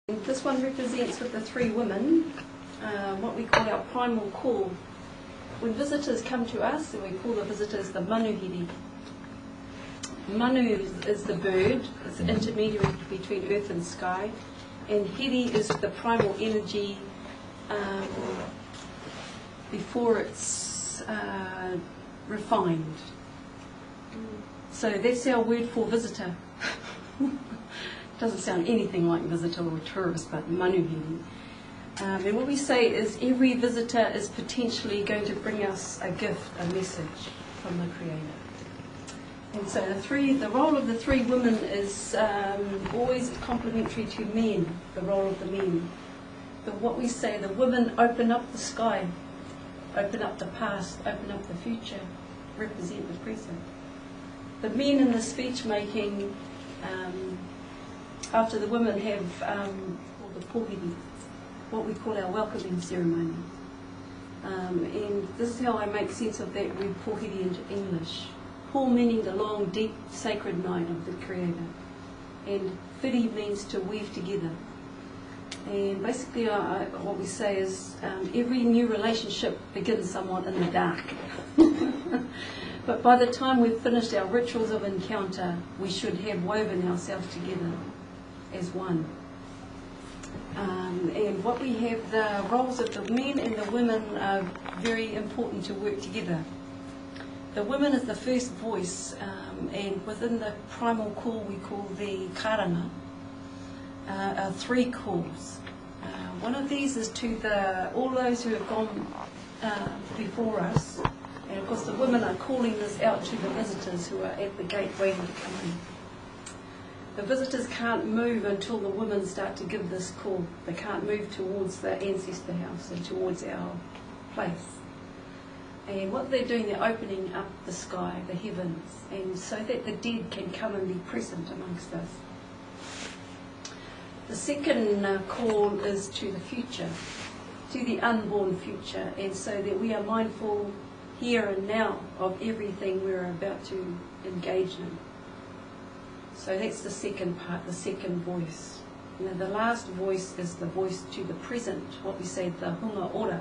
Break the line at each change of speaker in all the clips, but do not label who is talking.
This one represents with the three women what we call our primal call. When visitors come to us, and we call the visitors the manuhiri. Manu is the bird, it's the intermediary between earth and sky, and hiri is the primal energy before it's refined. So that's our word for visitor. Doesn't sound anything like visitor or tourist, but manuhiri. And what we say is every visitor is potentially going to bring us a gift, a message from the Creator. And so the role of the three women is always complementary to men, the role of the men. But what we say, the women open up the sky, open up the past, open up the future, represent the present. The men in the speech making, after the women have the pohiri, what we call our welcoming ceremony. And this is how I make sense of that word pohiri into English. Po meaning the long, deep, sacred night of the Creator. And whiri means to weave together. And basically what we say is every new relationship begins somewhat in the dark. But by the time we've finished our rituals of encounter, we should have woven ourselves together as one. And what we have, the roles of the men and the women are very important to work together. The women is the first voice, and within the primal call we call the karanga, are three calls. One of these is to all those who have gone before us, and of course the women are calling this out to the visitors who are at the gate waiting to come in. The visitors can't move until the women start to give this call. They can't move towards the ancestor house and towards our place. And what they're doing, they're opening up the sky, the heavens, and so that the dead can come and be present amongst us. The second call is to the future, to the unborn future, and so that we are mindful here and now of everything we're about to engage in. So that's the second part, the second voice. Now the last voice is the voice to the present, what we say the hunga ora,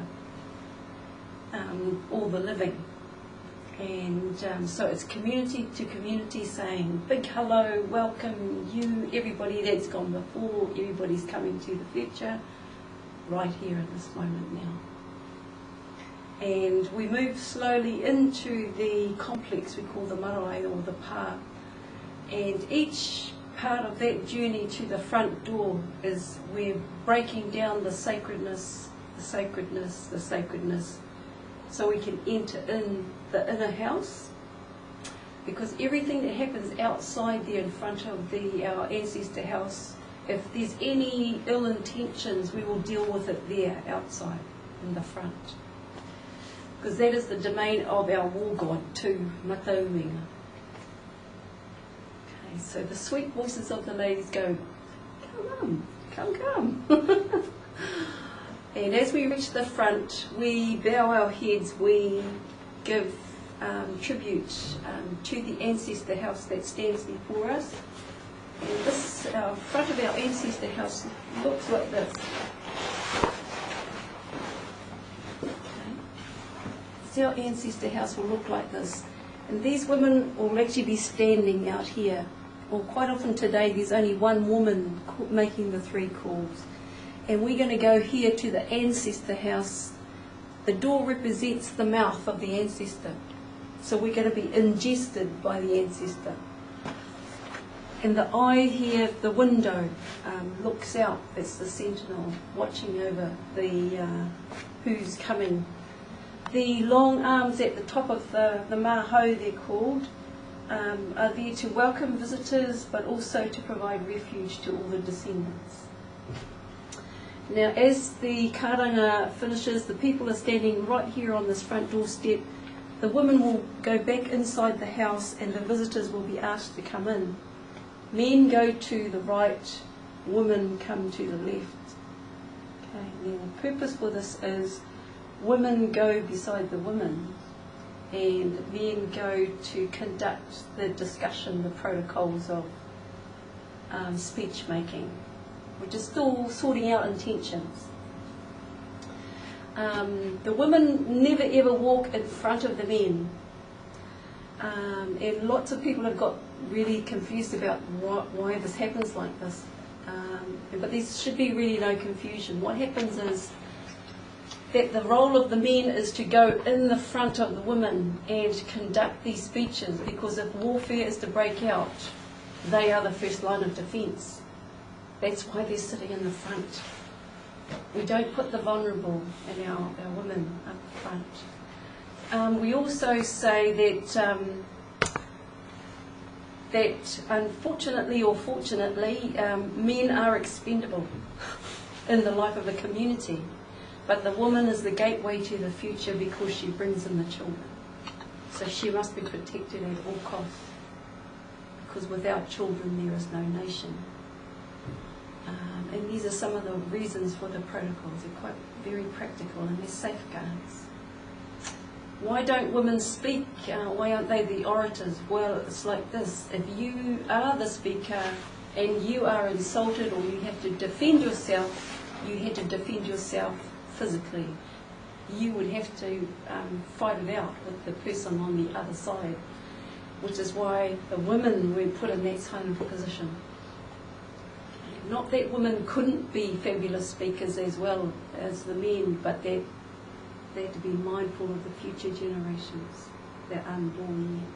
all the living. And so it's community to community saying, big hello, welcome you, everybody that's gone before, everybody's coming to the future, right here in this moment now. And we move slowly into the complex we call the marae or the pa. And each part of that journey to the front door is we're breaking down the sacredness, the sacredness, the sacredness, so we can enter in the inner house. Because everything that happens outside there in front of our ancestor house, if there's any ill intentions, we will deal with it there outside, in the front. Because that is the domain of our war god too, Matauenga. So the sweet voices of the ladies go, come on, come. And as we reach the front, we bow our heads, we give tribute to the ancestor house that stands before us. And this front of our ancestor house looks like this. Okay. So our ancestor house will look like this. And these women will actually be standing out here. Well, quite often today there's only one woman making the three calls. And we're going to go here to the ancestor house. The door represents the mouth of the ancestor. So we're going to be ingested by the ancestor. And the eye here, the window, looks out. It's the sentinel watching over who's coming. The long arms at the top of the mahau, they're called, are there to welcome visitors, but also to provide refuge to all the descendants. Now, as the karanga finishes, the people are standing right here on this front doorstep. The women will go back inside the house, and the visitors will be asked to come in. Men go to the right, women come to the left. Okay. Now, the purpose for this is women go beside the women, and men go to conduct the discussion, the protocols of speech making. We're just still sorting out intentions. The women never ever walk in front of the men. And lots of people have got really confused about why this happens like this. But there should be really no confusion. What happens is that the role of the men is to go in the front of the women and conduct these speeches, because if warfare is to break out, they are the first line of defence. That's why they're sitting in the front. We don't put the vulnerable and our women up front. We also say that unfortunately or fortunately, men are expendable in the life of a community, but the woman is the gateway to the future because she brings in the children. So she must be protected at all costs, because without children there is no nation. And these are some of the reasons for the protocols. They're quite very practical and they're safeguards. Why don't women speak? Why aren't they the orators? Well, it's like this. If you are the speaker and you are insulted, or you have to defend yourself, you had to defend yourself physically. You would have to fight it out with the person on the other side, which is why the women were put in that kind of position. Not that women couldn't be fabulous speakers as well as the men, but that they had to be mindful of the future generations that aren't born yet.